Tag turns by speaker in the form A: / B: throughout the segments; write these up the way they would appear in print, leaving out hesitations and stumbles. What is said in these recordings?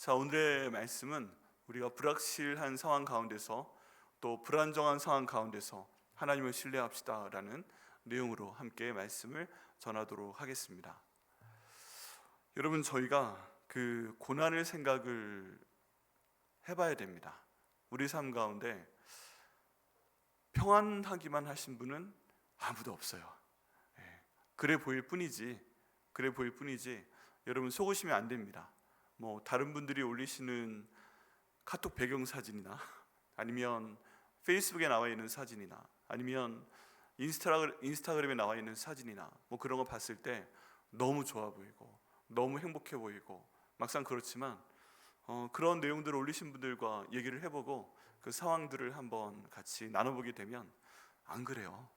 A: 자, 오늘의 말씀은 우리가 불확실한 상황 가운데서 또 불안정한 상황 가운데서 하나님을 신뢰합시다라는 내용으로 함께 말씀을 전하도록 하겠습니다. 여러분, 저희가 그 고난을 생각을 해봐야 됩니다. 우리 삶 가운데 평안하기만 하신 분은 아무도 없어요. 그래 보일 뿐이지 여러분 속으시면 안 됩니다. 다른 분들이 올리시는 카톡 배경 사진이나 아니면 페이스북에 나와 있는 사진이나 아니면 인스타그램에 나와 있는 사진이나 그런 거 봤을 때 너무 좋아 보이고 너무 행복해 보이고 막상 그렇지만 그런 내용들을 올리신 분들과 얘기를 해보고 그 상황들을 한번 같이 나눠보게 되면 안 그래요.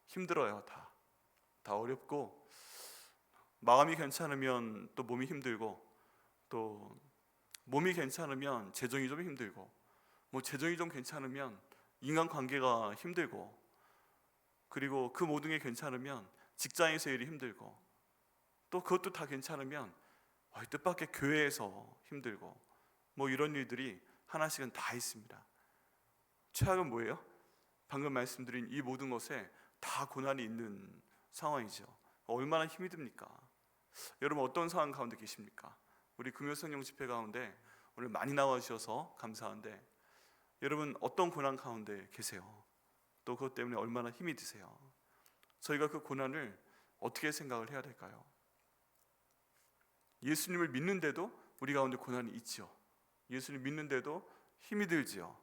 A: 힘들어요. 다 어렵고 마음이 괜찮으면 또 몸이 힘들고 또 몸이 괜찮으면 재정이 좀 힘들고 재정이 좀 괜찮으면 인간관계가 힘들고 그리고 그 모든 게 괜찮으면 직장에서 일이 힘들고 또 그것도 다 괜찮으면 뜻밖의 교회에서 힘들고 이런 일들이 하나씩은 다 있습니다. 최악은 뭐예요? 방금 말씀드린 이 모든 것에 다 고난이 있는 상황이죠. 얼마나 힘이 듭니까? 여러분 어떤 상황 가운데 계십니까? 우리 금요성령 집회 가운데 오늘 많이 나와주셔서 감사한데 여러분 어떤 고난 가운데 계세요? 또 그것 때문에 얼마나 힘이 드세요? 저희가 그 고난을 어떻게 생각을 해야 될까요? 예수님을 믿는데도 우리 가운데 고난이 있지요. 예수님 믿는데도 힘이 들지요.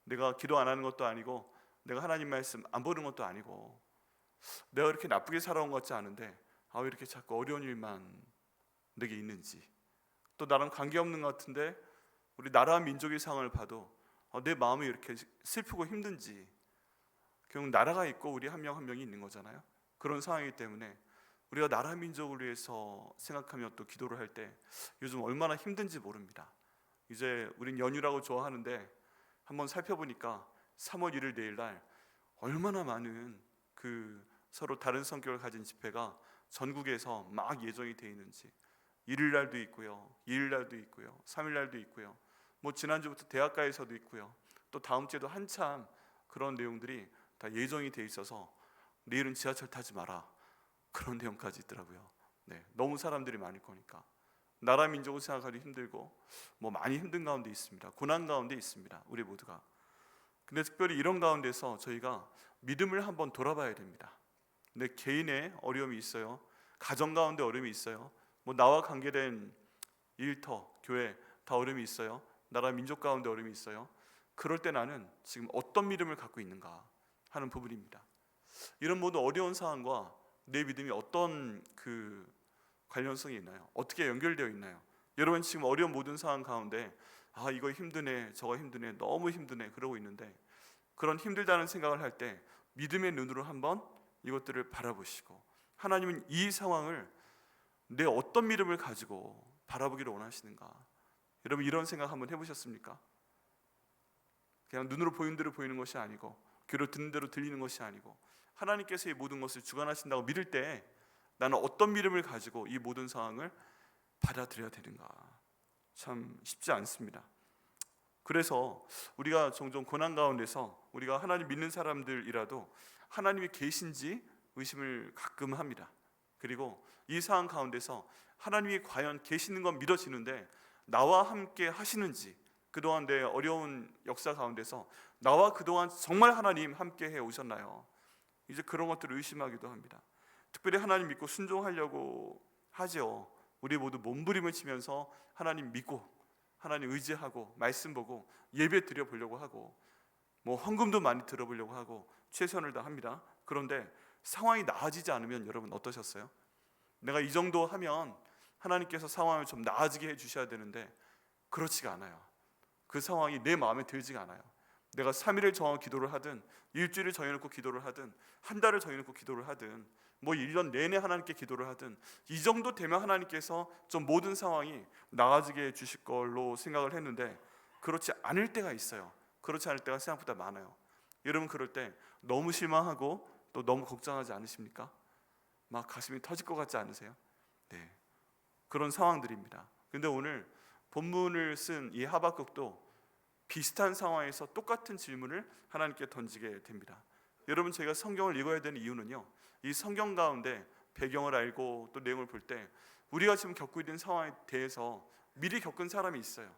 A: 내가 기도 안 하는 것도 아니고 내가 하나님 말씀 안 보는 것도 아니고 내가 이렇게 나쁘게 살아온 것 같지 않은데 왜 이렇게 자꾸 어려운 일만 내게 있는지, 또 나랑 관계없는 것 같은데 우리 나라 민족의 상황을 봐도 내 마음이 이렇게 슬프고 힘든지, 결국 나라가 있고 우리 한 명 한 명이 있는 거잖아요. 그런 상황이기 때문에 우리가 나라 민족을 위해서 생각하며 또 기도를 할 때 요즘 얼마나 힘든지 모릅니다. 이제 우린 연휴라고 좋아하는데 한번 살펴보니까 3월 1일 내일 날 얼마나 많은 그 서로 다른 성격을 가진 집회가 전국에서 막 예정이 되어 있는지, 1일 날도 있고요, 2일 날도 있고요, 3일 날도 있고요, 지난주부터 대학가에서도 있고요, 또 다음 주에도 한참 그런 내용들이 다 예정이 되어 있어서 내일은 지하철 타지 마라, 그런 내용까지 있더라고요. 너무 사람들이 많을 거니까 나라 민족을 생각하기 힘들고 많이 힘든 가운데 있습니다. 고난 가운데 있습니다, 우리 모두가. 근데 특별히 이런 가운데서 저희가 믿음을 한번 돌아봐야 됩니다. 내 개인의 어려움이 있어요. 가정 가운데 어려움이 있어요. 나와 관계된 일터, 교회 다 어려움이 있어요. 나라 민족 가운데 어려움이 있어요. 그럴 때 나는 지금 어떤 믿음을 갖고 있는가 하는 부분입니다. 이런 모든 어려운 상황과 내 믿음이 어떤 그 관련성이 있나요? 어떻게 연결되어 있나요? 여러분 지금 어려운 모든 상황 가운데 이거 힘드네, 저거 힘드네, 너무 힘드네 그러고 있는데, 그런 힘들다는 생각을 할 때 믿음의 눈으로 한번 이것들을 바라보시고, 하나님은 이 상황을 내 어떤 믿음을 가지고 바라보기를 원하시는가? 여러분 이런 생각 한번 해보셨습니까? 그냥 눈으로 보이는 대로 보이는 것이 아니고 귀로 듣는 대로 들리는 것이 아니고 하나님께서 이 모든 것을 주관하신다고 믿을 때 나는 어떤 믿음을 가지고 이 모든 상황을 받아들여야 되는가? 참 쉽지 않습니다. 그래서 우리가 종종 고난 가운데서 우리가 하나님 믿는 사람들이라도 하나님이 계신지 의심을 가끔 합니다. 그리고 이 상황 가운데서 하나님이 과연 계시는 건 믿어지는데 나와 함께 하시는지, 그동안 내 어려운 역사 가운데서 나와 그동안 정말 하나님 함께 해 오셨나요? 이제 그런 것들을 의심하기도 합니다. 특별히 하나님 믿고 순종하려고 하죠. 우리 모두 몸부림을 치면서 하나님 믿고 하나님 의지하고 말씀 보고 예배 드려보려고 하고 헌금도 많이 들어보려고 하고 최선을 다합니다. 그런데 상황이 나아지지 않으면 여러분 어떠셨어요? 내가 이 정도 하면 하나님께서 상황을 좀 나아지게 해주셔야 되는데 그렇지가 않아요. 그 상황이 내 마음에 들지가 않아요. 내가 3일을 정하고 기도를 하든 일주일을 정해놓고 기도를 하든 한 달을 정해놓고 기도를 하든 1년 내내 하나님께 기도를 하든 이 정도 되면 하나님께서 좀 모든 상황이 나아지게 해주실 걸로 생각을 했는데 그렇지 않을 때가 있어요. 그렇지 않을 때가 생각보다 많아요. 여러분 그럴 때 너무 실망하고 또 너무 걱정하지 않으십니까? 막 가슴이 터질 것 같지 않으세요? 네, 그런 상황들입니다. 근데 오늘 본문을 쓴 이 하박국도 비슷한 상황에서 똑같은 질문을 하나님께 던지게 됩니다. 여러분, 저희가 성경을 읽어야 되는 이유는요, 이 성경 가운데 배경을 알고 또 내용을 볼 때 우리가 지금 겪고 있는 상황에 대해서 미리 겪은 사람이 있어요.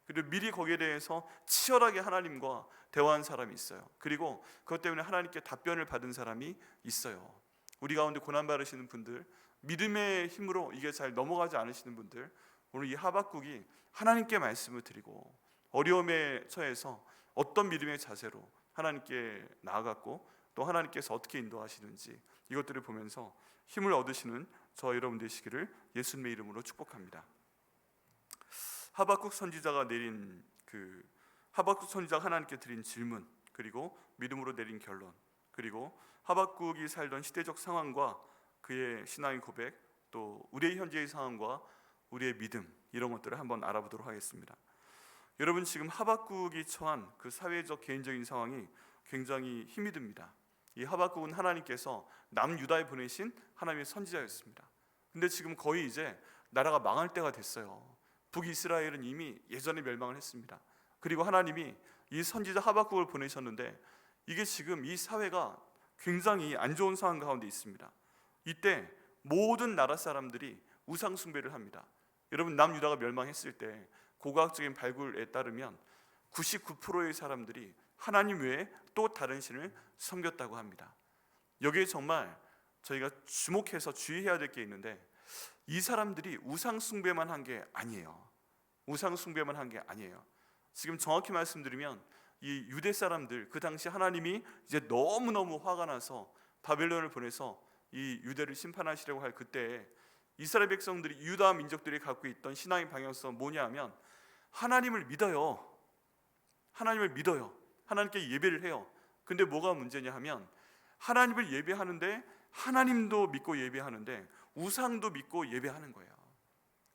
A: 그리고 미리 거기에 대해서 치열하게 하나님과 대화한 사람이 있어요. 그리고 그것 때문에 하나님께 답변을 받은 사람이 있어요. 우리 가운데 고난 받으시는 분들, 믿음의 힘으로 이게 잘 넘어가지 않으시는 분들, 오늘 이 하박국이 하나님께 말씀을 드리고 어려움에 처해서 어떤 믿음의 자세로 하나님께 나아갔고 또 하나님께서 어떻게 인도하시는지 이것들을 보면서 힘을 얻으시는 저 여러분 되시기를 예수님의 이름으로 축복합니다. 하박국 선지자가 하나님께 드린 질문, 그리고 믿음으로 내린 결론, 그리고 하박국이 살던 시대적 상황과 그의 신앙의 고백, 또 우리의 현재의 상황과 우리의 믿음, 이런 것들을 한번 알아보도록 하겠습니다. 여러분, 지금 하박국이 처한 그 사회적 개인적인 상황이 굉장히 힘이 듭니다. 이 하박국은 하나님께서 남유다에 보내신 하나님의 선지자였습니다. 근데 지금 거의 이제 나라가 망할 때가 됐어요. 북이스라엘은 이미 예전에 멸망을 했습니다. 그리고 하나님이 이 선지자 하박국을 보내셨는데 이게 지금 이 사회가 굉장히 안 좋은 상황 가운데 있습니다. 이때 모든 나라 사람들이 우상 숭배를 합니다. 여러분, 남유다가 멸망했을 때 고고학적인 발굴에 따르면 99%의 사람들이 하나님 외에 또 다른 신을 섬겼다고 합니다. 여기에 정말 저희가 주목해서 주의해야 될 게 있는데, 이 사람들이 우상 숭배만 한 게 아니에요. 우상 숭배만 한 게 아니에요. 지금 정확히 말씀드리면 이 유대 사람들, 그 당시 하나님이 이제 너무너무 화가 나서 바벨론을 보내서 이 유대를 심판하시려고 할 그때에 이스라엘 백성들이, 유다 민족들이 갖고 있던 신앙의 방향성은 뭐냐 하면 하나님을 믿어요. 하나님을 믿어요. 하나님께 예배를 해요. 근데 뭐가 문제냐 하면 하나님을 예배하는데, 하나님도 믿고 예배하는데 우상도 믿고 예배하는 거예요.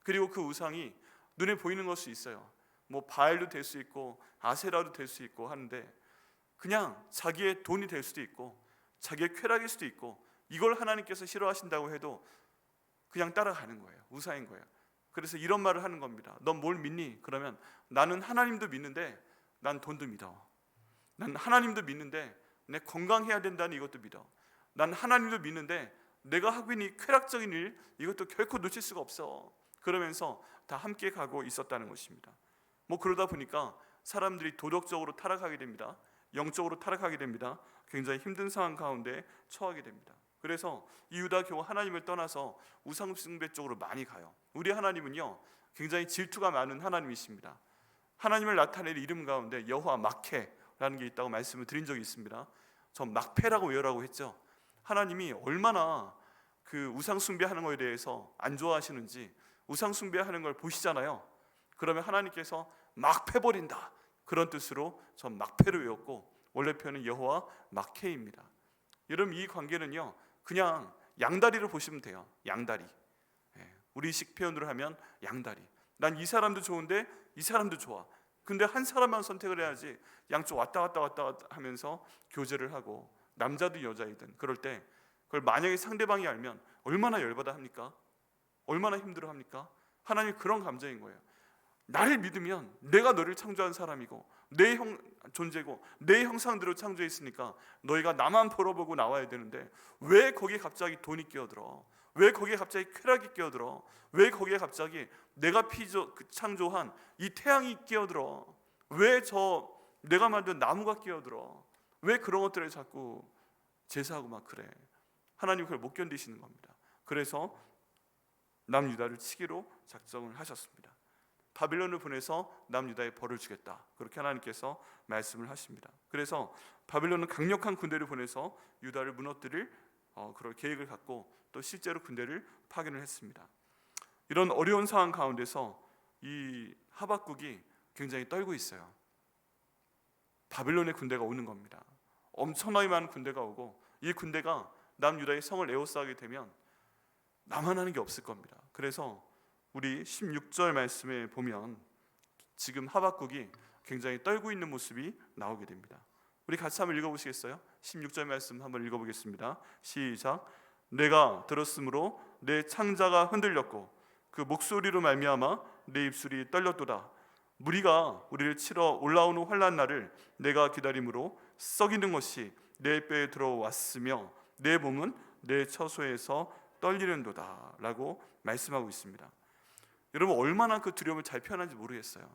A: 그리고 그 우상이 눈에 보이는 것이 있어요. 뭐 바알도 될 수 있고 아세라도 될 수 있고 하는데, 그냥 자기의 돈이 될 수도 있고 자기의 쾌락일 수도 있고, 이걸 하나님께서 싫어하신다고 해도 그냥 따라가는 거예요. 우상인 거예요. 그래서 이런 말을 하는 겁니다. 넌 뭘 믿니? 그러면 나는 하나님도 믿는데 난 돈도 믿어. 난 하나님도 믿는데 내 건강해야 된다는 이것도 믿어. 난 하나님도 믿는데 내가 하고 있는 이 쾌락적인 일, 이것도 결코 놓칠 수가 없어. 그러면서 다 함께 가고 있었다는 것입니다. 뭐 그러다 보니까 사람들이 도덕적으로 타락하게 됩니다. 영적으로 타락하게 됩니다. 굉장히 힘든 상황 가운데 처하게 됩니다. 그래서 이 유다 교가 하나님을 떠나서 우상 숭배 쪽으로 많이 가요. 우리 하나님은요, 굉장히 질투가 많은 하나님이십니다. 하나님을 나타낼 이름 가운데 여호와 막해라는 게 있다고 말씀을 드린 적이 있습니다. 전 막패라고 외우라고 했죠. 하나님이 얼마나 그 우상 숭배하는 것에 대해서 안 좋아하시는지 우상 숭배하는 걸 보시잖아요. 그러면 하나님께서 막 패버린다, 그런 뜻으로 전 막패를 외웠고, 원래 표현은 여호와 막해입니다. 여러분, 이 관계는요 그냥 양다리로 보시면 돼요. 양다리. 우리식 표현으로 하면 양다리. 난 이 사람도 좋은데 이 사람도 좋아. 근데 한 사람만 선택을 해야지 양쪽 왔다 갔다 하면서 교제를 하고, 남자든 여자이든 그럴 때 그걸 만약에 상대방이 알면 얼마나 열받아 합니까? 얼마나 힘들어 합니까? 하나님이 그런 감정인 거예요. 나를 믿으면 내가 너를 창조한 사람이고 내 존재고 내 형상대로 창조했으니까 너희가 나만 벌어보고 나와야 되는데 왜 거기에 갑자기 돈이 끼어들어? 왜 거기에 갑자기 쾌락이 끼어들어? 왜 거기에 갑자기 내가 창조한 이 태양이 끼어들어? 왜 내가 만든 나무가 끼어들어? 왜 그런 것들을 자꾸 제사하고 막 그래? 하나님 그걸 못 견디시는 겁니다. 그래서 남유다를 치기로 작정을 하셨습니다. 바빌론을 보내서 남유다에 벌을 주겠다, 그렇게 하나님께서 말씀을 하십니다. 그래서 바빌론은 강력한 군대를 보내서 유다를 무너뜨릴 그런 계획을 갖고 또 실제로 군대를 파견을 했습니다. 이런 어려운 상황 가운데서 이 하박국이 굉장히 떨고 있어요. 바빌론의 군대가 오는 겁니다. 엄청나게 많은 군대가 오고, 이 군대가 남유다의 성을 에워싸게 되면 남아나는 게 없을 겁니다. 그래서 우리 16절 말씀에 보면 지금 하박국이 굉장히 떨고 있는 모습이 나오게 됩니다. 우리 같이 한번 읽어보시겠어요? 16절 말씀 한번 읽어보겠습니다. 시작. 내가 들었으므로 내 창자가 흔들렸고 그 목소리로 말미암아 내 입술이 떨렸도다. 무리가 우리를 치러 올라오는 환난 날을 내가 기다림으로 썩이는 것이 내 뼈에 들어왔으며 내 몸은 내 처소에서 떨리는도다 라고 말씀하고 있습니다. 여러분, 얼마나 그 두려움을 잘 표현하는지 모르겠어요.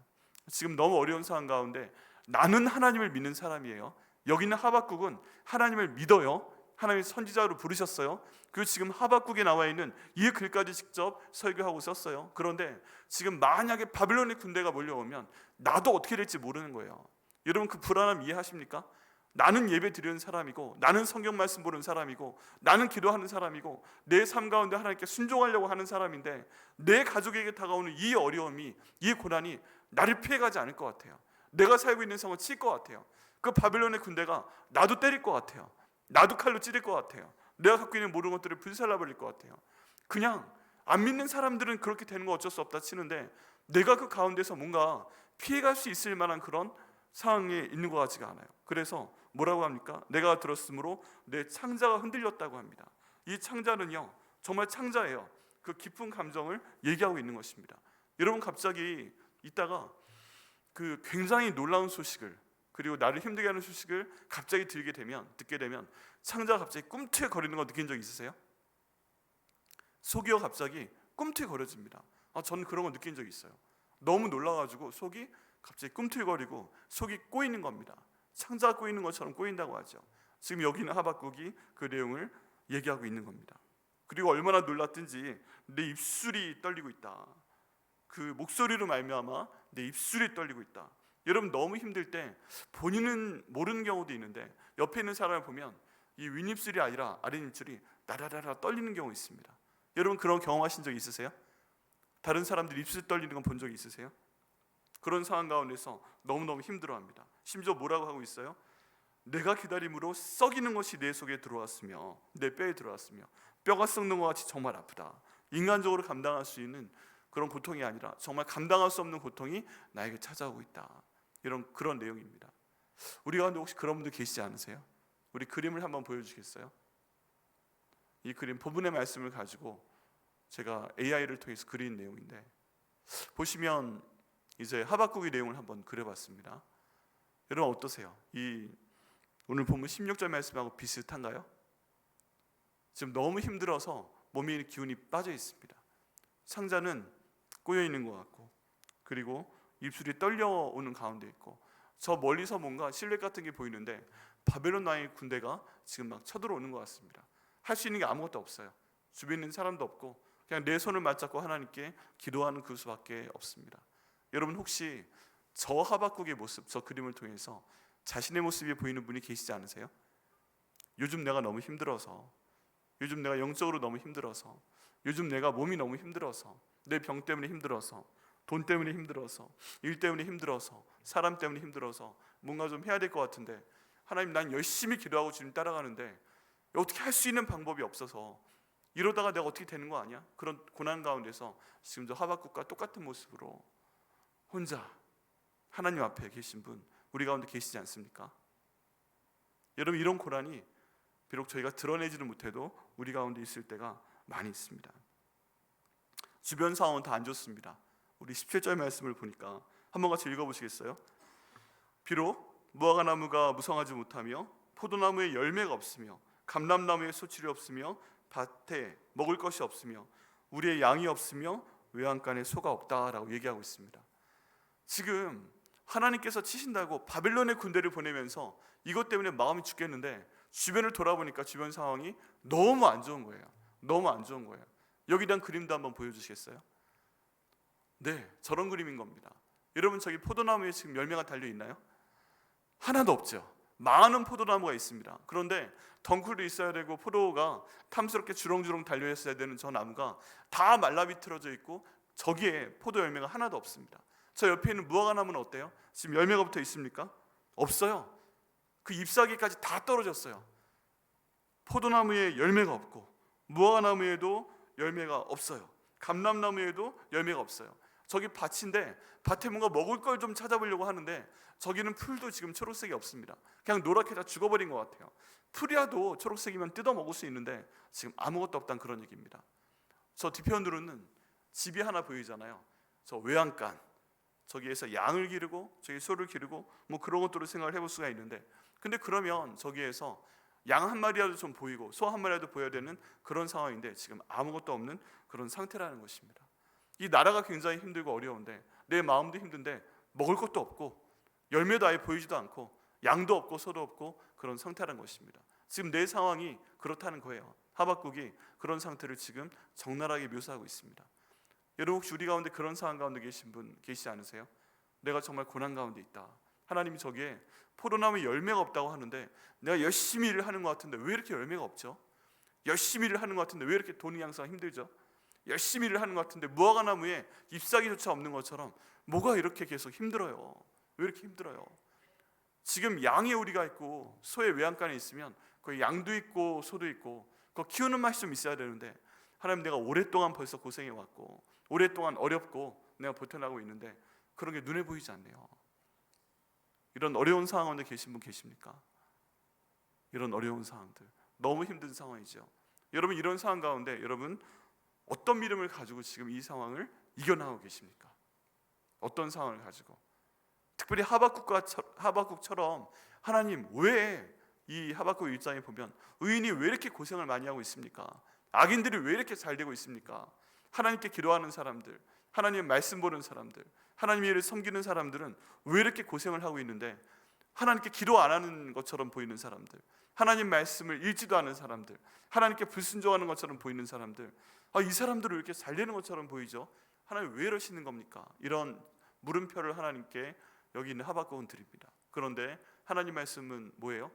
A: 지금 너무 어려운 상황 가운데 나는 하나님을 믿는 사람이에요. 여기 있는 하박국은 하나님을 믿어요. 하나님의 선지자로 부르셨어요. 그리고 지금 하박국에 나와 있는 이 글까지 직접 설교하고 썼어요. 그런데 지금 만약에 바빌론의 군대가 몰려오면 나도 어떻게 될지 모르는 거예요. 여러분, 그 불안함 이해하십니까? 나는 예배 드리는 사람이고, 나는 성경 말씀 보는 사람이고, 나는 기도하는 사람이고, 내 삶 가운데 하나님께 순종하려고 하는 사람인데 내 가족에게 다가오는 이 어려움이, 이 고난이 나를 피해가지 않을 것 같아요. 내가 살고 있는 성을 칠 것 같아요. 그 바빌론의 군대가 나도 때릴 것 같아요. 나도 칼로 찌를 것 같아요. 내가 갖고 있는 모든 것들을 불살라버릴 것 같아요. 그냥 안 믿는 사람들은 그렇게 되는 거 어쩔 수 없다 치는데 내가 그 가운데서 뭔가 피해갈 수 있을 만한 그런 상황에 있는 것 같지가 않아요. 그래서 뭐라고 합니까? 내가 들었으므로 내 창자가 흔들렸다고 합니다. 이 창자는요, 정말 창자예요. 그 깊은 감정을 얘기하고 있는 것입니다. 여러분, 갑자기 있다가 그 굉장히 놀라운 소식을, 그리고 나를 힘들게 하는 소식을 갑자기 듣게 되면 창자가 갑자기 꿈틀거리는 거 느낀 적 있으세요? 속이요 갑자기 꿈틀거려집니다. 저는 그런 거 느낀 적 있어요. 너무 놀라가지고 속이 갑자기 꿈틀거리고 속이 꼬이는 겁니다. 창자가 꼬이는 것처럼 꼬인다고 하죠. 지금 여기는 하박국이 그 내용을 얘기하고 있는 겁니다. 그리고 얼마나 놀랐든지 내 입술이 떨리고 있다. 그 목소리로 말미암아 내 입술이 떨리고 있다. 여러분, 너무 힘들 때 본인은 모르는 경우도 있는데 옆에 있는 사람을 보면 이 윗입술이 아니라 아랫입술이 나라라라 떨리는 경우 있습니다. 여러분, 그런 경험하신 적 있으세요? 다른 사람들 입술 떨리는 건 본 적 있으세요? 그런 상황 가운데서 너무너무 힘들어합니다. 심지어 뭐라고 하고 있어요? 내가 기다림으로 썩이는 것이 내 속에 들어왔으며 내 뼈에 들어왔으며 뼈가 썩는 것 같이 정말 아프다. 인간적으로 감당할 수 있는 그런 고통이 아니라 정말 감당할 수 없는 고통이 나에게 찾아오고 있다. 그런 내용입니다. 우리 가운데 혹시 그런 분들 계시지 않으세요? 우리 그림을 한번 보여주시겠어요? 이 그림 본문의 말씀을 가지고 제가 AI를 통해서 그린 내용인데, 보시면 이제 하박국의 내용을 한번 그려봤습니다. 여러분, 어떠세요? 이 오늘 본문 16절 말씀하고 비슷한가요? 지금 너무 힘들어서 몸에 기운이 빠져 있습니다. 창자는 꼬여 있는 것 같고, 그리고 입술이 떨려오는 가운데 있고, 저 멀리서 뭔가 실루엣 같은 게 보이는데 바벨론 왕의 군대가 지금 막 쳐들어오는 것 같습니다. 할 수 있는 게 아무것도 없어요. 주변에 있는 사람도 없고 그냥 내 손을 맞잡고 하나님께 기도하는 그 수밖에 없습니다. 여러분, 혹시 저 하박국의 모습, 저 그림을 통해서 자신의 모습이 보이는 분이 계시지 않으세요? 요즘 내가 너무 힘들어서, 요즘 내가 영적으로 너무 힘들어서, 요즘 내가 몸이 너무 힘들어서, 내 병 때문에 힘들어서, 돈 때문에 힘들어서, 일 때문에 힘들어서, 사람 때문에 힘들어서 뭔가 좀 해야 될 것 같은데, 하나님, 난 열심히 기도하고 주님 따라가는데 어떻게 할 수 있는 방법이 없어서 이러다가 내가 어떻게 되는 거 아니야? 그런 고난 가운데서 지금 저 하박국과 똑같은 모습으로 혼자 하나님 앞에 계신 분 우리 가운데 계시지 않습니까? 여러분, 이런 고난이 비록 저희가 드러내지는 못해도 우리 가운데 있을 때가 많이 있습니다. 주변 상황은 다 안 좋습니다. 우리 17절 말씀을 보니까 한번 같이 읽어보시겠어요? 비록 무화과나무가 무성하지 못하며 포도나무에 열매가 없으며 감람나무에 소출이 없으며 밭에 먹을 것이 없으며 우리의 양이 없으며 외양간에 소가 없다라고 얘기하고 있습니다. 지금 하나님께서 치신다고 바벨론의 군대를 보내면서 이것 때문에 마음이 죽겠는데 주변을 돌아보니까 주변 상황이 너무 안 좋은 거예요. 너무 안 좋은 거예요. 여기에 대한 그림도 한번 보여주시겠어요? 네, 저런 그림인 겁니다. 여러분, 저기 포도나무에 지금 열매가 달려있나요? 하나도 없죠. 많은 포도나무가 있습니다. 그런데 덩쿨도 있어야 되고 포도가 탐스럽게 주렁주렁 달려있어야 되는 저 나무가 다 말라비틀어져 있고 저기에 포도 열매가 하나도 없습니다. 저 옆에 있는 무화과나무는 어때요? 지금 열매가 붙어 있습니까? 없어요. 그 잎사귀까지 다 떨어졌어요. 포도나무에 열매가 없고 무화과나무에도 열매가 없어요. 감람나무에도 열매가 없어요. 저기 밭인데 밭에 뭔가 먹을 걸 좀 찾아보려고 하는데 저기는 풀도 지금 초록색이 없습니다. 그냥 노랗게 다 죽어버린 것 같아요. 풀이라도 초록색이면 뜯어 먹을 수 있는데 지금 아무것도 없다는 그런 얘기입니다. 저 뒤편으로는 집이 하나 보이잖아요. 저 외양간, 저기에서 양을 기르고 저기 소를 기르고 뭐 그런 것들을 생각을 해볼 수가 있는데, 근데 그러면 저기에서 양 한 마리라도 좀 보이고 소 한 마리라도 보여야 되는 그런 상황인데 지금 아무것도 없는 그런 상태라는 것입니다. 이 나라가 굉장히 힘들고 어려운데 내 마음도 힘든데 먹을 것도 없고 열매도 아예 보이지도 않고 양도 없고 소도 없고 그런 상태라는 것입니다. 지금 내 상황이 그렇다는 거예요. 하박국이 그런 상태를 지금 적나라하게 묘사하고 있습니다. 여러분, 혹시 우리 가운데 그런 상황 가운데 계신 분 계시지 않으세요? 내가 정말 고난 가운데 있다. 하나님이 저기에 포도나무에 열매가 없다고 하는데 내가 열심히 일을 하는 것 같은데 왜 이렇게 열매가 없죠? 열심히 일을 하는 것 같은데 왜 이렇게 돈이 항상 힘들죠? 열심히 일을 하는 것 같은데 무화과 나무에 잎사귀조차 없는 것처럼 뭐가 이렇게 계속 힘들어요? 왜 이렇게 힘들어요? 지금 양의 우리가 있고 소의 외양간에 있으면 그 양도 있고 소도 있고 그 키우는 맛이 좀 있어야 되는데, 하나님 내가 오랫동안 벌써 고생해 왔고 오랫동안 어렵고 내가 버텨나가고 있는데 그런 게 눈에 보이지 않네요. 이런 어려운 상황 가운데 계신 분 계십니까? 이런 어려운 상황들, 너무 힘든 상황이죠. 여러분, 이런 상황 가운데 여러분 어떤 믿음을 가지고 지금 이 상황을 이겨나가고 계십니까? 어떤 상황을 가지고? 특별히 하박국처럼 하나님 왜, 이 하박국 일장에 보면 의인이 왜 이렇게 고생을 많이 하고 있습니까? 악인들이 왜 이렇게 잘 되고 있습니까? 하나님께 기도하는 사람들, 하나님의 말씀 보는 사람들, 하나님의 일을 섬기는 사람들은 왜 이렇게 고생을 하고 있는데 하나님께 기도 안 하는 것처럼 보이는 사람들, 하나님 말씀을 읽지도 않은 사람들, 하나님께 불순종하는 것처럼 보이는 사람들, 이 사람들은 왜 이렇게 잘 되는 것처럼 보이죠? 하나님 왜 이러시는 겁니까? 이런 물음표를 하나님께 여기 있는 하박국은 드립니다. 그런데 하나님 말씀은 뭐예요?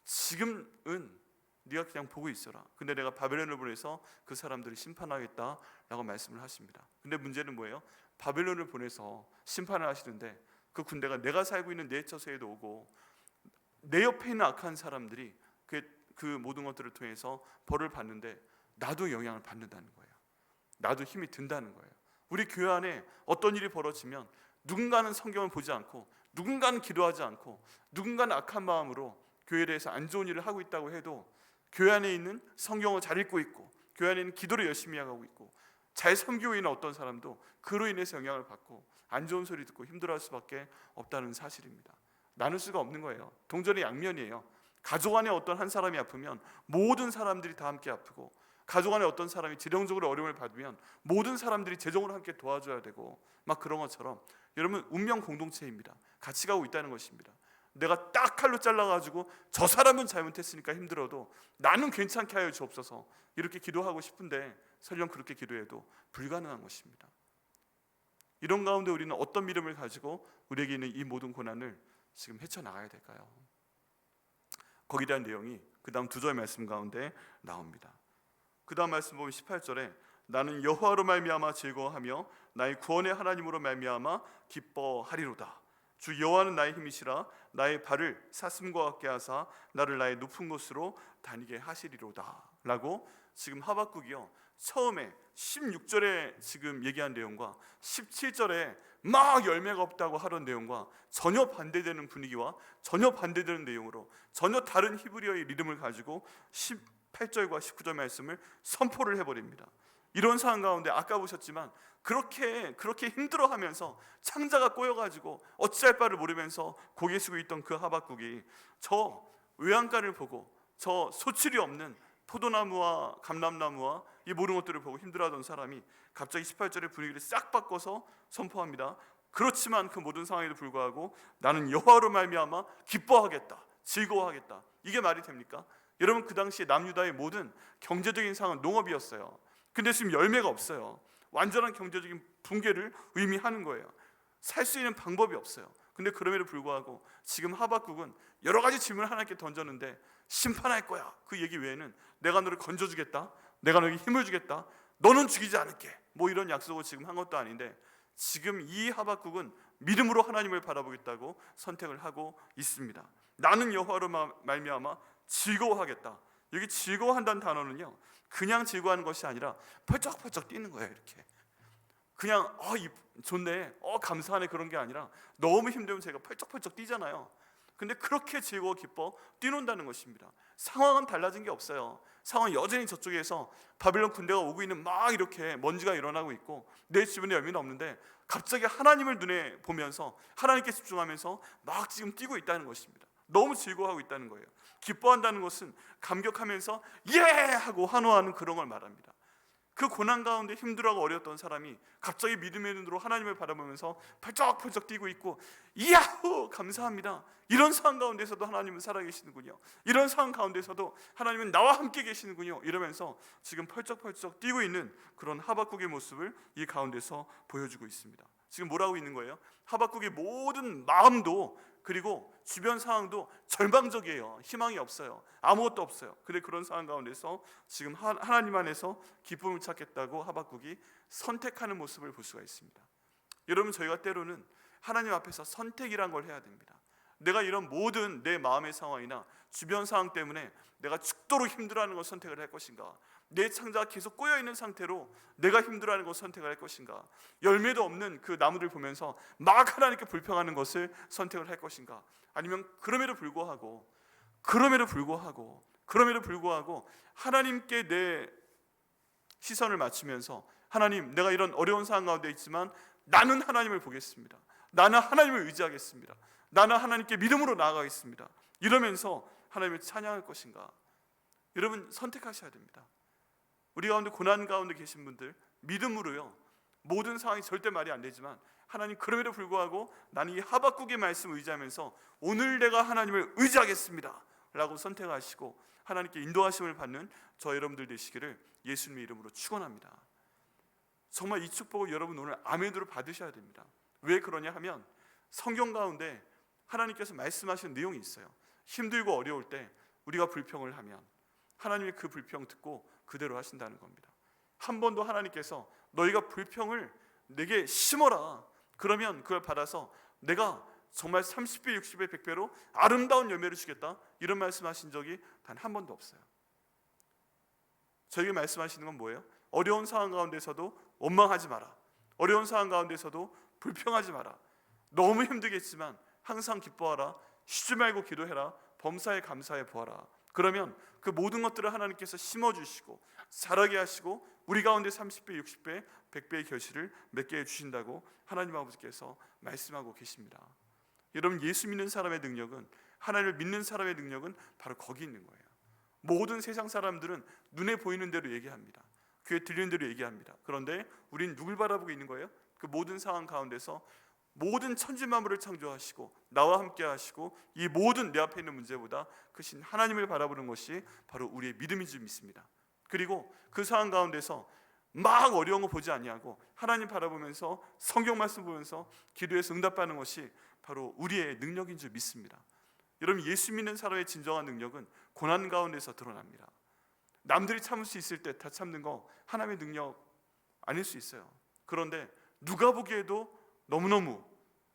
A: 지금은 네가 그냥 보고 있어라. 근데 내가 바벨론을 보내서 그 사람들을 심판하겠다라고 말씀을 하십니다. 근데 문제는 뭐예요? 바벨론을 보내서 심판을 하시는데 그 군대가 내가 살고 있는 내 처소에도 오고 내 옆에 있는 악한 사람들이 그 모든 것들을 통해서 벌을 받는데 나도 영향을 받는다는 거예요. 나도 힘이 든다는 거예요. 우리 교회 안에 어떤 일이 벌어지면 누군가는 성경을 보지 않고 누군가는 기도하지 않고 누군가는 악한 마음으로 교회에 대해서 안 좋은 일을 하고 있다고 해도 교회 안에 있는 성경을 잘 읽고 있고 교회 안에 있는 기도를 열심히 하고 있고 잘 섬기고 있는 어떤 사람도 그로 인해서 영향을 받고 안 좋은 소리 듣고 힘들어할 수밖에 없다는 사실입니다. 나눌 수가 없는 거예요. 동전의 양면이에요. 가족 안에 어떤 한 사람이 아프면 모든 사람들이 다 함께 아프고, 가족 안에 어떤 사람이 재정적으로 어려움을 받으면 모든 사람들이 재정으로 함께 도와줘야 되고, 막 그런 것처럼 여러분 운명 공동체입니다. 같이 가고 있다는 것입니다. 내가 딱 칼로 잘라가지고 저 사람은 잘못했으니까 힘들어도 나는 괜찮게 하여 주옵소서 이렇게 기도하고 싶은데 설령 그렇게 기도해도 불가능한 것입니다. 이런 가운데 우리는 어떤 믿음을 가지고 우리에게 있는 이 모든 고난을 지금 헤쳐나가야 될까요? 거기에 대한 내용이 그 다음 두 절 말씀 가운데 나옵니다. 그 다음 말씀 보면 18절에 나는 여호와로 말미암아 즐거워하며 나의 구원의 하나님으로 말미암아 기뻐하리로다. 주 여호와는 나의 힘이시라. 나의 발을 사슴과 같게 하사 나를 나의 높은 곳으로 다니게 하시리로다 라고 지금 하박국이요 처음에 16절에 지금 얘기한 내용과 17절에 막 열매가 없다고 하던 내용과 전혀 반대되는 분위기와 전혀 반대되는 내용으로 전혀 다른 히브리어의 리듬을 가지고 18절과 19절 말씀을 선포를 해버립니다. 이런 상황 가운데 아까 보셨지만 그렇게 힘들어하면서 창자가 꼬여가지고 어찌할 바를 모르면서 고개 숙이고 있던 그 하박국이 저 외양간을 보고 저 소출이 없는 포도나무와 감람나무와 이 모든 것들을 보고 힘들어하던 사람이 갑자기 18절의 분위기를 싹 바꿔서 선포합니다. 그렇지만 그 모든 상황에도 불구하고 나는 여호와로 말미암아 기뻐하겠다, 즐거워하겠다. 이게 말이 됩니까? 여러분, 그 당시에 남유다의 모든 경제적인 상황은 농업이었어요. 근데 지금 열매가 없어요. 완전한 경제적인 붕괴를 의미하는 거예요. 살 수 있는 방법이 없어요. 근데 그럼에도 불구하고 지금 하박국은 여러 가지 질문을 하나님께 던졌는데 심판할 거야, 그 얘기 외에는 내가 너를 건져주겠다, 내가 너에게 힘을 주겠다, 너는 죽이지 않을게, 뭐 이런 약속을 지금 한 것도 아닌데 지금 이 하박국은 믿음으로 하나님을 바라보겠다고 선택을 하고 있습니다. 나는 여호와로 말미암아 즐거워하겠다. 여기 즐거워한다는 단어는요 그냥 즐거워하는 것이 아니라 펄쩍펄쩍 뛰는 거예요. 이렇게 그냥 좋네, 감사하네, 그런 게 아니라 너무 힘들면 제가 펄쩍펄쩍 뛰잖아요. 근데 그렇게 즐거워 기뻐 뛰논다는 것입니다. 상황은 달라진 게 없어요. 상황은 여전히 저쪽에서 바벨론 군대가 오고 있는 막 이렇게 먼지가 일어나고 있고 내 주변에 열매는 없는데 갑자기 하나님을 눈에 보면서 하나님께 집중하면서 막 지금 뛰고 있다는 것입니다. 너무 즐거워하고 있다는 거예요. 기뻐한다는 것은 감격하면서 예! 하고 환호하는 그런 걸 말합니다. 그 고난 가운데 힘들어하고 어려웠던 사람이 갑자기 믿음의 눈으로 하나님을 바라보면서 펄쩍펄쩍 뛰고 있고 이야호! 감사합니다. 이런 상황 가운데서도 하나님은 살아계시는군요. 이런 상황 가운데서도 하나님은 나와 함께 계시는군요. 이러면서 지금 펄쩍펄쩍 뛰고 있는 그런 하박국의 모습을 이 가운데서 보여주고 있습니다. 지금 뭐라고 있는 거예요? 하박국의 모든 마음도 그리고 주변 상황도 절망적이에요. 희망이 없어요. 아무것도 없어요. 그래 그런 상황 가운데서 지금 하나님 안에서 기쁨을 찾겠다고 하박국이 선택하는 모습을 볼 수가 있습니다. 여러분, 저희가 때로는 하나님 앞에서 선택이란 걸 해야 됩니다. 내가 이런 모든 내 마음의 상황이나 주변 상황 때문에 내가 죽도록 힘들어하는 걸 선택을 할 것인가, 내 창자가 계속 꼬여있는 상태로 내가 힘들어하는 것을 선택을 할 것인가, 열매도 없는 그 나무를 보면서 막 하나님께 불평하는 것을 선택을 할 것인가, 아니면 그럼에도 불구하고 하나님께 내 시선을 맞추면서 하나님, 내가 이런 어려운 상황 가운데 있지만 나는 하나님을 보겠습니다. 나는 하나님을 의지하겠습니다. 나는 하나님께 믿음으로 나아가겠습니다. 이러면서 하나님을 찬양할 것인가. 여러분, 선택하셔야 됩니다. 우리 가운데 고난 가운데 계신 분들, 믿음으로요, 모든 상황이 절대 말이 안 되지만 하나님, 그럼에도 불구하고 나는 이 하박국의 말씀을 의지하면서 오늘 내가 하나님을 의지하겠습니다 라고 선택하시고 하나님께 인도하심을 받는 저 여러분들 되시기를 예수님의 이름으로 축원합니다. 정말 이 축복을 여러분 오늘 아멘으로 받으셔야 됩니다. 왜 그러냐 하면 성경 가운데 하나님께서 말씀하시는 내용이 있어요. 힘들고 어려울 때 우리가 불평을 하면 하나님이 그 불평 듣고 그대로 하신다는 겁니다. 한 번도 하나님께서 너희가 불평을 내게 심어라, 그러면 그걸 받아서 내가 정말 30배, 60배, 100배로 아름다운 열매를 주겠다, 이런 말씀하신 적이 단 한 번도 없어요. 저에게 말씀하시는 건 뭐예요? 어려운 상황 가운데서도 원망하지 마라, 어려운 상황 가운데서도 불평하지 마라, 너무 힘들겠지만 항상 기뻐하라, 쉬지 말고 기도해라, 범사에 감사해 보아라. 그러면 그 모든 것들을 하나님께서 심어주시고 자라게 하시고 우리 가운데 30배, 60배, 100배의 결실을 맺게 해주신다고 하나님 아버지께서 말씀하고 계십니다. 여러분, 예수 믿는 사람의 능력은, 하나님을 믿는 사람의 능력은 바로 거기 있는 거예요. 모든 세상 사람들은 눈에 보이는 대로 얘기합니다. 귀에 들리는 대로 얘기합니다. 그런데 우리는 누굴 바라보고 있는 거예요? 그 모든 상황 가운데서 모든 천지만물을 창조하시고 나와 함께 하시고 이 모든 내 앞에 있는 문제보다 크신 하나님을 바라보는 것이 바로 우리의 믿음인 줄 믿습니다. 그리고 그 상황 가운데서 막 어려운 거 보지 아니하고 하나님 바라보면서 성경 말씀 보면서 기도해서 응답하는 것이 바로 우리의 능력인 줄 믿습니다. 여러분, 예수 믿는 사람의 진정한 능력은 고난 가운데서 드러납니다. 남들이 참을 수 있을 때 다 참는 거 하나님의 능력 아닐 수 있어요. 그런데 누가 보기에도 너무너무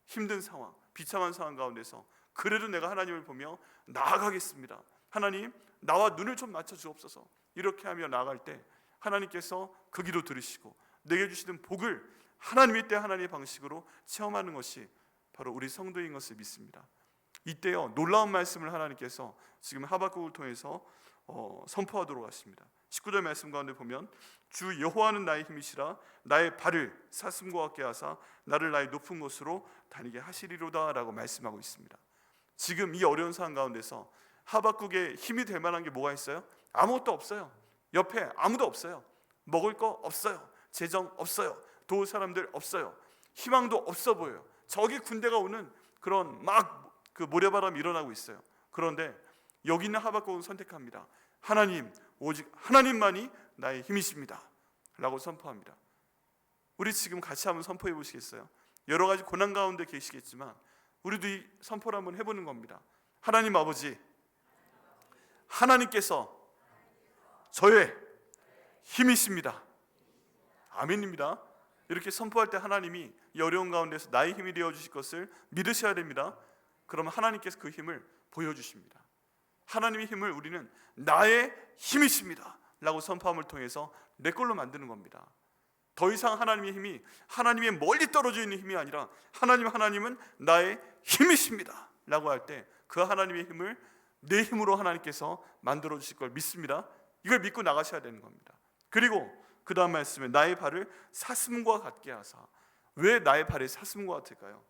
A: 힘든 상황, 비참한 상황 가운데서 그래도 내가 하나님을 보며 나아가겠습니다, 하나님 나와 눈을 좀 맞춰 주옵소서, 이렇게 하며 나아갈 때 하나님께서 그 기도 들으시고 내게 주시는 복을 하나님의 때 하나님의 방식으로 체험하는 것이 바로 우리 성도인 것을 믿습니다. 이때요, 놀라운 말씀을 하나님께서 지금 하박국을 통해서 선포하도록 하십니다. 19절 말씀 가운데 보면 주 여호와는 나의 힘이시라 나의 발을 사슴과 같게 하사 나를 나의 높은 곳으로 다니게 하시리로다 라고 말씀하고 있습니다. 지금 이 어려운 상황 가운데서 하박국의 힘이 될 만한 게 뭐가 있어요? 아무것도 없어요. 옆에 아무도 없어요. 먹을 거 없어요. 재정 없어요. 도울 사람들 없어요. 희망도 없어 보여요. 저기 군대가 오는 그런 막 그 모래바람이 일어나고 있어요. 그런데 여기 있는 하박국은 선택합니다. 하나님, 오직 하나님만이 나의 힘이십니다 라고 선포합니다. 우리 지금 같이 한번 선포해 보시겠어요? 여러 가지 고난 가운데 계시겠지만 우리도 이 선포를 한번 해보는 겁니다. 하나님 아버지, 하나님께서 저의 힘이십니다. 아멘입니다. 이렇게 선포할 때 하나님이 이 어려운 가운데서 나의 힘이 되어주실 것을 믿으셔야 됩니다. 그러면 하나님께서 그 힘을 보여주십니다. 하나님의 힘을 우리는 나의 힘이십니다 라고 선포함을 통해서 내 걸로 만드는 겁니다. 더 이상 하나님의 힘이 하나님의 멀리 떨어져 있는 힘이 아니라 하나님은 나의 힘이십니다 라고 할 때 그 하나님의 힘을 내 힘으로 하나님께서 만들어 주실 걸 믿습니다. 이걸 믿고 나가셔야 되는 겁니다. 그리고 그 다음 말씀에 나의 발을 사슴과 같게 하사. 왜 나의 발이 사슴과 같을까요?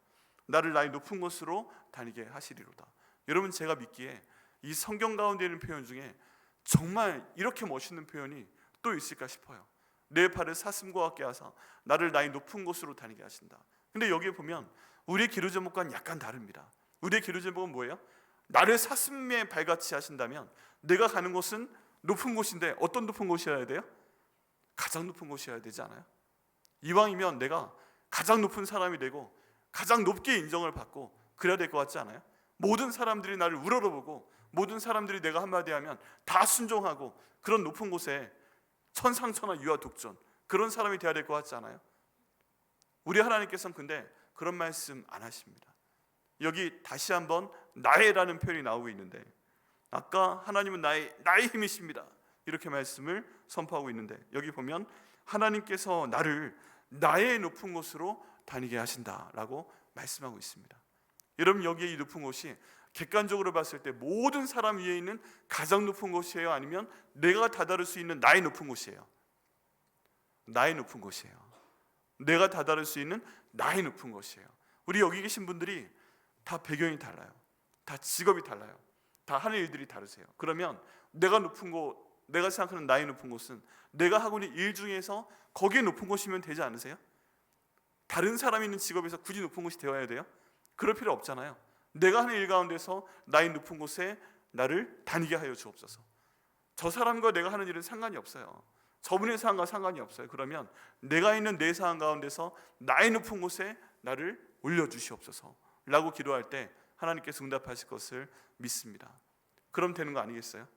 A: 나를 나의 높은 곳으로 다니게 하시리로다. 여러분, 제가 믿기에 이 성경 가운데 있는 표현 중에 정말 이렇게 멋있는 표현이 또 있을까 싶어요. 내 발을 사슴과 같게 하사 나를 나의 높은 곳으로 다니게 하신다. 근데 여기에 보면 우리의 기도 제목과는 약간 다릅니다. 우리의 기도 제목은 뭐예요? 나를 사슴의 발같이 하신다면 내가 가는 곳은 높은 곳인데 어떤 높은 곳이어야 돼요? 가장 높은 곳이어야 되지 않아요? 이왕이면 내가 가장 높은 사람이 되고 가장 높게 인정을 받고 그래야 될 것 같지 않아요? 모든 사람들이 나를 우러러보고 모든 사람들이 내가 한마디 하면 다 순종하고 그런 높은 곳에 천상천하 유아독존 그런 사람이 돼야 될 것 같지 않아요? 우리 하나님께서는 근데 그런 말씀 안 하십니다. 여기 다시 한번 나의라는 표현이 나오고 있는데, 아까 하나님은 나의 힘이십니다 이렇게 말씀을 선포하고 있는데, 여기 보면 하나님께서 나를 나의 높은 곳으로 다니게 하신다라고 말씀하고 있습니다. 여러분, 여기에 이 높은 곳이 객관적으로 봤을 때 모든 사람 위에 있는 가장 높은 곳이에요? 아니면 내가 다다를 수 있는 나의 높은 곳이에요? 나의 높은 곳이에요. 내가 다다를 수 있는 나의 높은 곳이에요. 우리 여기 계신 분들이 다 배경이 달라요. 다 직업이 달라요. 다 하는 일들이 다르세요. 그러면 내가 높은 곳, 내가 생각하는 나의 높은 곳은 내가 하고 있는 일 중에서 거기에 높은 곳이면 되지 않으세요? 다른 사람이 있는 직업에서 굳이 높은 곳이 되어야 돼요? 그럴 필요 없잖아요. 내가 하는 일 가운데서 나의 높은 곳에 나를 다니게 하여 주옵소서. 저 사람과 내가 하는 일은 상관이 없어요. 저분의 상황과 상관이 없어요. 그러면 내가 있는 내 상황 가운데서 나의 높은 곳에 나를 올려주시옵소서 라고 기도할 때 하나님께서 응답하실 것을 믿습니다. 그럼 되는 거 아니겠어요?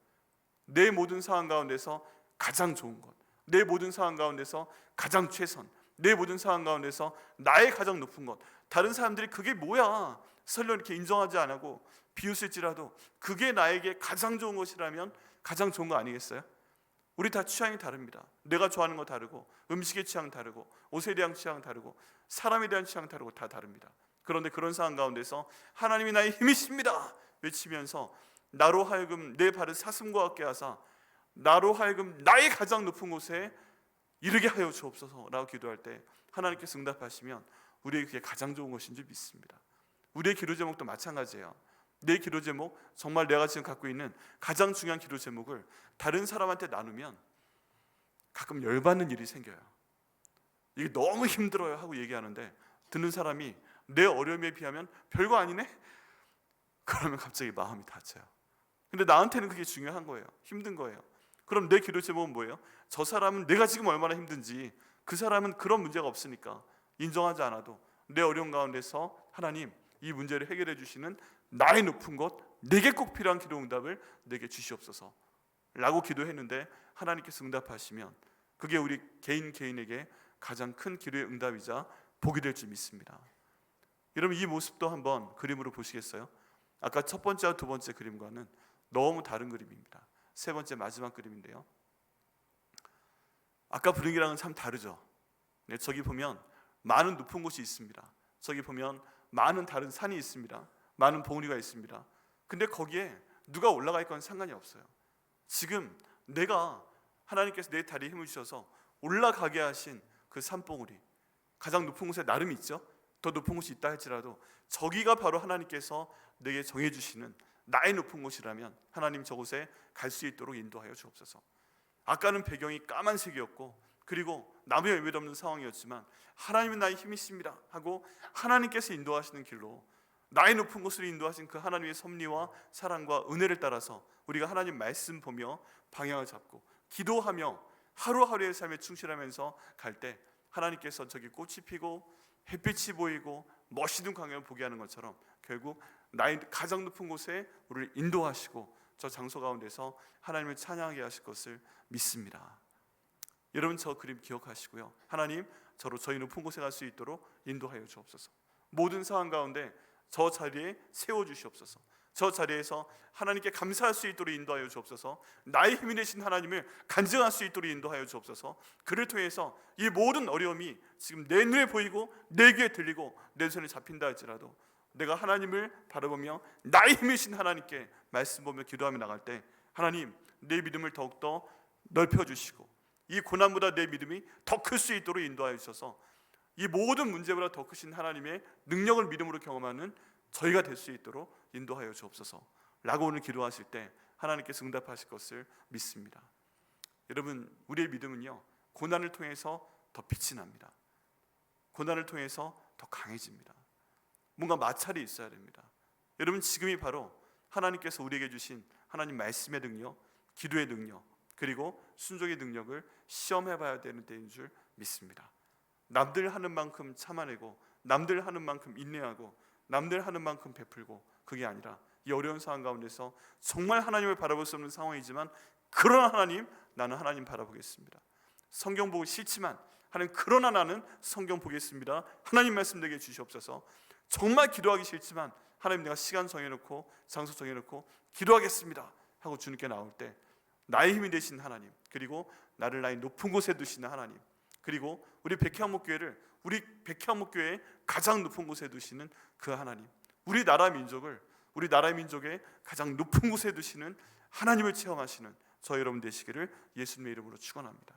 A: 내 모든 상황 가운데서 가장 좋은 것, 내 모든 상황 가운데서 가장 최선, 내 모든 상황 가운데서 나의 가장 높은 것, 다른 사람들이 그게 뭐야 설령 이렇게 인정하지 않고 비웃을지라도 그게 나에게 가장 좋은 것이라면 가장 좋은 거 아니겠어요? 우리 다 취향이 다릅니다. 내가 좋아하는 거 다르고, 음식의 취향 다르고, 옷에 대한 취향 다르고, 사람에 대한 취향 다르고, 다 다릅니다. 그런데 그런 상황 가운데서 하나님이 나의 힘이십니다 외치면서 나로 하여금 내 발을 사슴과 같게 하사 나로 하여금 나의 가장 높은 곳에 이르게 하여 주옵소서 라고 기도할 때 하나님께서 응답하시면 우리에게 그게 가장 좋은 것인 줄 믿습니다. 우리의 기도 제목도 마찬가지예요. 내 기도 제목, 정말 내가 지금 갖고 있는 가장 중요한 기도 제목을 다른 사람한테 나누면 가끔 열받는 일이 생겨요. 이게 너무 힘들어요 하고 얘기하는데 듣는 사람이 내 어려움에 비하면 별거 아니네? 그러면 갑자기 마음이 다쳐요. 근데 나한테는 그게 중요한 거예요. 힘든 거예요. 그럼 내 기도 제목은 뭐예요? 저 사람은 내가 지금 얼마나 힘든지, 그 사람은 그런 문제가 없으니까 인정하지 않아도 내 어려움 가운데서 하나님 이 문제를 해결해 주시는 나의 높은 것, 내게 꼭 필요한 기도 응답을 내게 주시옵소서 라고 기도했는데 하나님께서 응답하시면 그게 우리 개인에게 가장 큰 기도의 응답이자 복이 될 줄 믿습니다. 여러분, 이 모습도 한번 그림으로 보시겠어요? 아까 첫 번째와 두 번째 그림과는 너무 다른 그림입니다. 세 번째 마지막 그림인데요, 아까 분위기랑은 참 다르죠. 네, 저기 보면 많은 높은 곳이 있습니다. 저기 보면 많은 다른 산이 있습니다. 많은 봉우리가 있습니다. 근데 거기에 누가 올라가 있건 상관이 없어요. 지금 내가 하나님께서 내 다리에 힘을 주셔서 올라가게 하신 그 산봉우리, 가장 높은 곳에 나름이 있죠. 더 높은 곳이 있다 할지라도 저기가 바로 하나님께서 내게 정해주시는 나의 높은 곳이라면 하나님 저곳에 갈 수 있도록 인도하여 주옵소서. 아까는 배경이 까만색이었고 그리고 나무 열매도 없는 상황이었지만 하나님은 나의 힘이십니다 하고 하나님께서 인도하시는 길로 나의 높은 곳으로 인도하신 그 하나님의 섭리와 사랑과 은혜를 따라서 우리가 하나님 말씀 보며 방향을 잡고 기도하며 하루하루의 삶에 충실하면서 갈 때 하나님께서 저기 꽃이 피고 햇빛이 보이고 멋있는 광야를 보게 하는 것처럼 결국 나의 가장 높은 곳에 우리를 인도하시고 저 장소 가운데서 하나님을 찬양하게 하실 것을 믿습니다. 여러분, 저 그림 기억하시고요, 하나님 저로 저희 높은 곳에 갈 수 있도록 인도하여 주옵소서. 모든 상황 가운데 저 자리에 세워주시옵소서. 저 자리에서 하나님께 감사할 수 있도록 인도하여 주옵소서. 나의 힘이 되신 하나님을 간증할 수 있도록 인도하여 주옵소서. 그를 통해서 이 모든 어려움이 지금 내 눈에 보이고 내 귀에 들리고 내 손에 잡힌다 할지라도 내가 하나님을 바라보며 나의 힘이신 하나님께 말씀 보며 기도하며 나갈 때 하나님 내 믿음을 더욱더 넓혀주시고 이 고난보다 내 믿음이 더 클 수 있도록 인도하여 주셔서 이 모든 문제보다 더 크신 하나님의 능력을 믿음으로 경험하는 저희가 될 수 있도록 인도하여 주옵소서 라고 오늘 기도하실 때 하나님께서 응답하실 것을 믿습니다. 여러분, 우리의 믿음은요 고난을 통해서 더 빛이 납니다. 고난을 통해서 더 강해집니다. 뭔가 마찰이 있어야 됩니다. 여러분, 지금이 바로 하나님께서 우리에게 주신 하나님 말씀의 능력, 기도의 능력, 그리고 순종의 능력을 시험해봐야 되는 때인 줄 믿습니다. 남들 하는 만큼 참아내고 남들 하는 만큼 인내하고 남들 하는 만큼 베풀고 그게 아니라 이 어려운 상황 가운데서 정말 하나님을 바라볼 수 없는 상황이지만 그러나 하나님, 나는 하나님 바라보겠습니다. 성경 보기 싫지만 하나님, 그러나 나는 성경 보겠습니다. 하나님 말씀 내게 주시옵소서. 정말 기도하기 싫지만 하나님, 내가 시간 정해놓고 장소 정해놓고 기도하겠습니다 하고 주님께 나올 때 나의 힘이 되신 하나님, 그리고 나를 나의 높은 곳에 두시는 하나님, 그리고 우리 백회한목교회를 우리 백회한목교회의 가장 높은 곳에 두시는 그 하나님, 우리 나라 민족을 우리 나라 민족의 가장 높은 곳에 두시는 하나님을 체험하시는 저 여러분 되시기를 예수님의 이름으로 축원합니다.